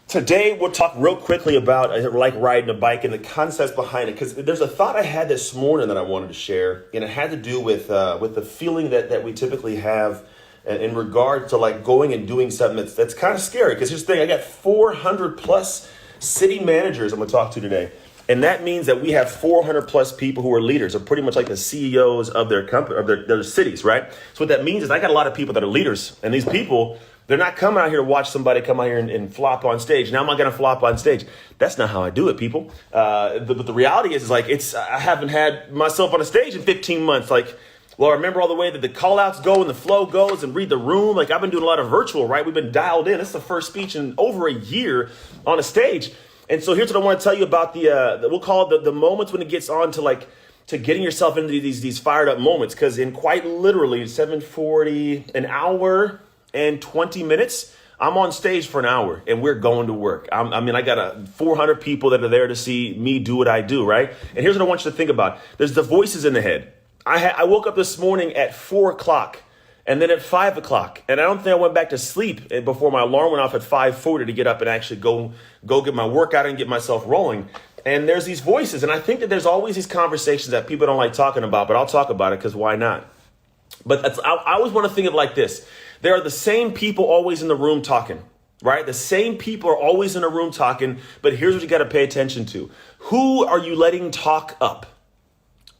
Today, we'll talk real quickly about like riding a bike and the concepts behind it, because there's a thought I had this morning that I wanted to share, and it had to do with the feeling that we typically have in regard to like going and doing something that's kind of scary. Because here's the thing, I got 400 plus city managers I'm going to talk to today. And that means that we have 400 plus people who are leaders, or pretty much like the CEOs of their company, of their cities, right? So what that means is I got a lot of people that are leaders, and these people, they're not coming out here to watch somebody come out here and flop on stage. Now, am I going to flop on stage? That's not how I do it, people. But the reality is like, I haven't had myself on a stage in 15 months. Like, well, I remember all the way that the call outs go and the flow goes and read the room. Like, I've been doing a lot of virtual, right? We've been dialed in. This is the first speech in over a year on a stage. And so here's what I want to tell you about we'll call it the moments when it gets on to like, to getting yourself into these fired up moments. Because in quite literally 7:40, an hour and 20 minutes, I'm on stage for an hour and we're going to work. I got 400 people that are there to see me do what I do, right? And here's what I want you to think about. There's the voices in the head. I woke up this morning at 4 o'clock and then at 5 o'clock. And I don't think I went back to sleep before my alarm went off at 5:40 to get up and actually go get my workout and get myself rolling. And there's these voices. And I think that there's always these conversations that people don't like talking about, but I'll talk about it because why not? But I always want to think of it like this. There are the same people always in the room talking, right? The same people are always in the room talking, but here's what you got to pay attention to. Who are you letting talk up?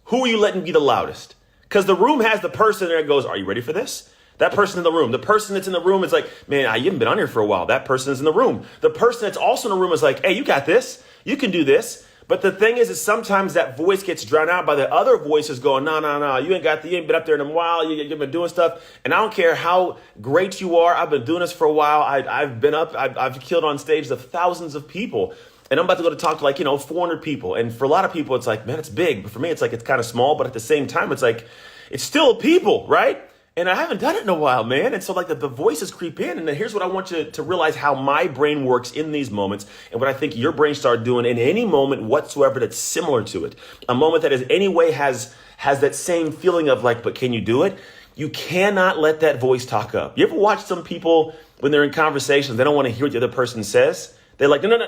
Who are you letting be the loudest? Because the room has the person there that goes, are you ready for this? That person in the room. The person that's in the room is like, man, you haven't been on here for a while. That person is in the room. The person that's also in the room is like, hey, you got this. You can do this. But the thing is sometimes that voice gets drowned out by the other voices going, no, you ain't been up there in a while. You've been doing stuff. And I don't care how great you are. I've been doing this for a while. I've killed on stage of thousands of people. And I'm about to go to talk to 400 people. And for a lot of people, it's like, man, it's big. But for me, it's like, it's kind of small. But at the same time, it's like, it's still people, right? And I haven't done it in a while, man. And so like the voices creep in. And then here's what I want you to realize how my brain works in these moments and what I think your brain starts doing in any moment whatsoever that's similar to it. A moment that is anyway has that same feeling of like, but can you do it? You cannot let that voice talk up. You ever watch some people when they're in conversations, they don't want to hear what the other person says? They're like, no.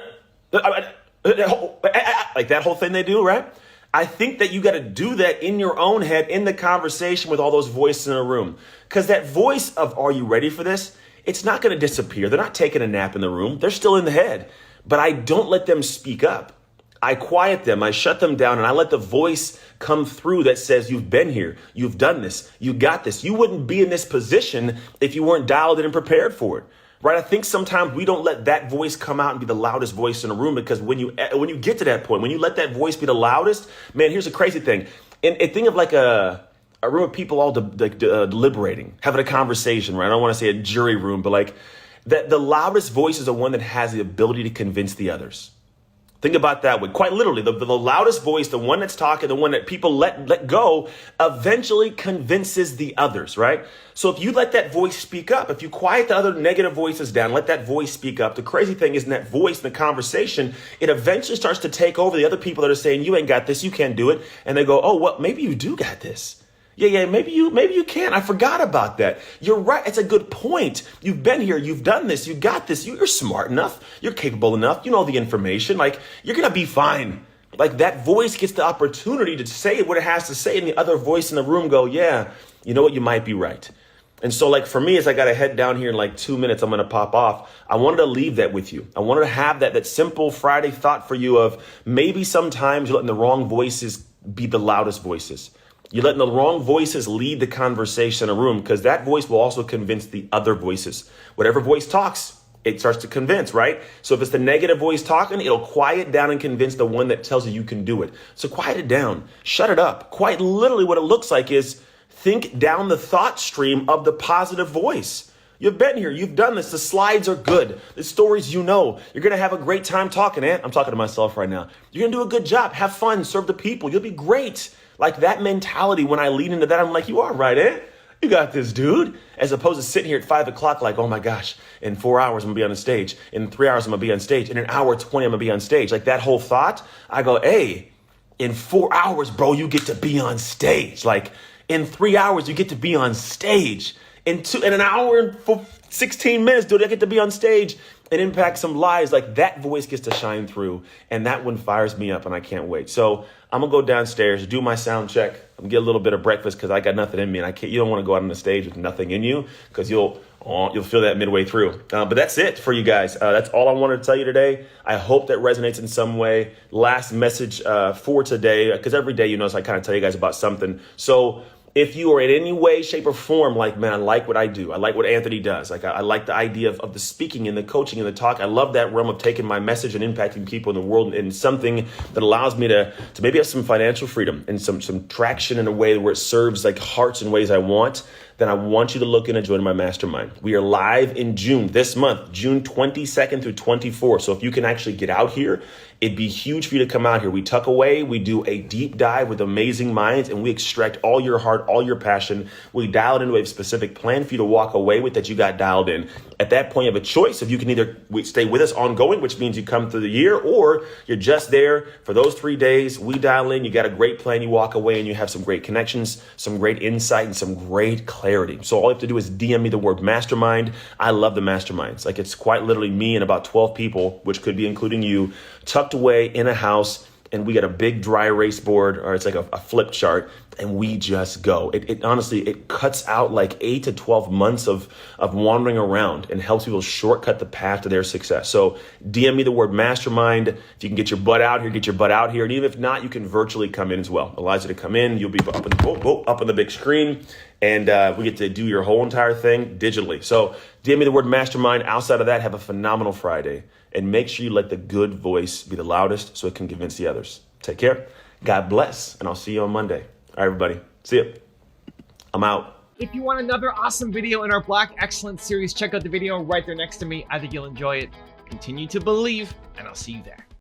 Like that whole thing they do, right? I think that you got to do that in your own head, in the conversation with all those voices in a room. Because that voice of, are you ready for this? It's not going to disappear. They're not taking a nap in the room. They're still in the head. But I don't let them speak up. I quiet them. I shut them down. And I let the voice come through that says, you've been here. You've done this. You got this. You wouldn't be in this position if you weren't dialed in and prepared for it. Right? I think sometimes we don't let that voice come out and be the loudest voice in the room, because when you get to that point, when you let that voice be the loudest, man, here's a crazy thing. And think of like a room of people all deliberating, having a conversation, right? I don't want to say a jury room, but like that the loudest voice is the one that has the ability to convince the others. Think about that way. Quite literally, the loudest voice, the one that's talking, the one that people let go, eventually convinces the others, right? So if you let that voice speak up, if you quiet the other negative voices down, let that voice speak up. The crazy thing is in that voice, in the conversation, it eventually starts to take over the other people that are saying, you ain't got this, you can't do it. And they go, oh, well, maybe you do got this. Yeah, maybe you can. I forgot about that. You're right. It's a good point. You've been here. You've done this. You got this. You're smart enough. You're capable enough. You know the information. Like, you're going to be fine. Like, that voice gets the opportunity to say what it has to say. And the other voice in the room go, yeah, you know what? You might be right. And so like for me, as I got to head down here in like 2 minutes, I'm going to pop off. I wanted to leave that with you. I wanted to have that simple Friday thought for you of maybe sometimes you're letting the wrong voices be the loudest voices. You're letting the wrong voices lead the conversation in a room, because that voice will also convince the other voices. Whatever voice talks, it starts to convince, right? So if it's the negative voice talking, it'll quiet down and convince the one that tells you can do it. So quiet it down, shut it up. Quite literally what it looks like is think down the thought stream of the positive voice. You've been here. You've done this. The slides are good. The stories you know. You're going to have a great time talking, Ant. I'm talking to myself right now. You're going to do a good job. Have fun. Serve the people. You'll be great. Like that mentality, when I lean into that, I'm like, you are right, Ant. You got this, dude. As opposed to sitting here at 5 o'clock like, oh my gosh, in 4 hours, I'm going to be on the stage. In 3 hours, I'm going to be on stage. In an hour 20, I'm going to be on stage. Like that whole thought, I go, hey, in 4 hours, bro, you get to be on stage. Like in 3 hours, you get to be on stage. In an hour and 16 minutes, dude, I get to be on stage. and impact some lives, like that voice gets to shine through. And that one fires me up and I can't wait. So I'm gonna go downstairs, do my sound check. I'm gonna get a little bit of breakfast because I got nothing in me, and you don't want to go out on the stage with nothing in you because you'll feel that midway through. But that's it for you guys. That's all I wanted to tell you today. I hope that resonates in some way. Last message for today, because every day, so I kind of tell you guys about something. So if you are in any way, shape, or form like, man, I like what I do. I like what Anthony does. Like, I like the idea of the speaking and the coaching and the talk. I love that realm of taking my message and impacting people in the world in something that allows me to maybe have some financial freedom and some traction in a way where it serves like hearts in ways I want. Then I want you to look in and join my mastermind. We are live in June, this month, June 22nd through 24th. So if you can actually get out here, it'd be huge for you to come out here. We tuck away, we do a deep dive with amazing minds, and we extract all your heart, all your passion. We dial it into a specific plan for you to walk away with that you got dialed in. At that point, you have a choice. If you can either stay with us ongoing, which means you come through the year, or you're just there for those 3 days. We dial in, you got a great plan, you walk away, and you have some great connections, some great insight, and some great clarity. So all you have to do is DM me the word mastermind. I love the masterminds. Like, it's quite literally me and about 12 people, which could be including you, tucked away in a house, and we got a big dry erase board, or it's like a flip chart, and we just go. It honestly, it cuts out like 8 to 12 months of wandering around and helps people shortcut the path to their success. So DM me the word mastermind. If you can get your butt out here, get your butt out here. And even if not, you can virtually come in as well. Allows you to come in. You'll be up on the big screen, and we get to do your whole entire thing digitally. So DM me the word mastermind. Outside of that, have a phenomenal Friday. And make sure you let the good voice be the loudest so it can convince the others. Take care. God bless. And I'll see you on Monday. All right, everybody. See ya. I'm out. If you want another awesome video in our Black Excellence series, check out the video right there next to me. I think you'll enjoy it. Continue to believe, and I'll see you there.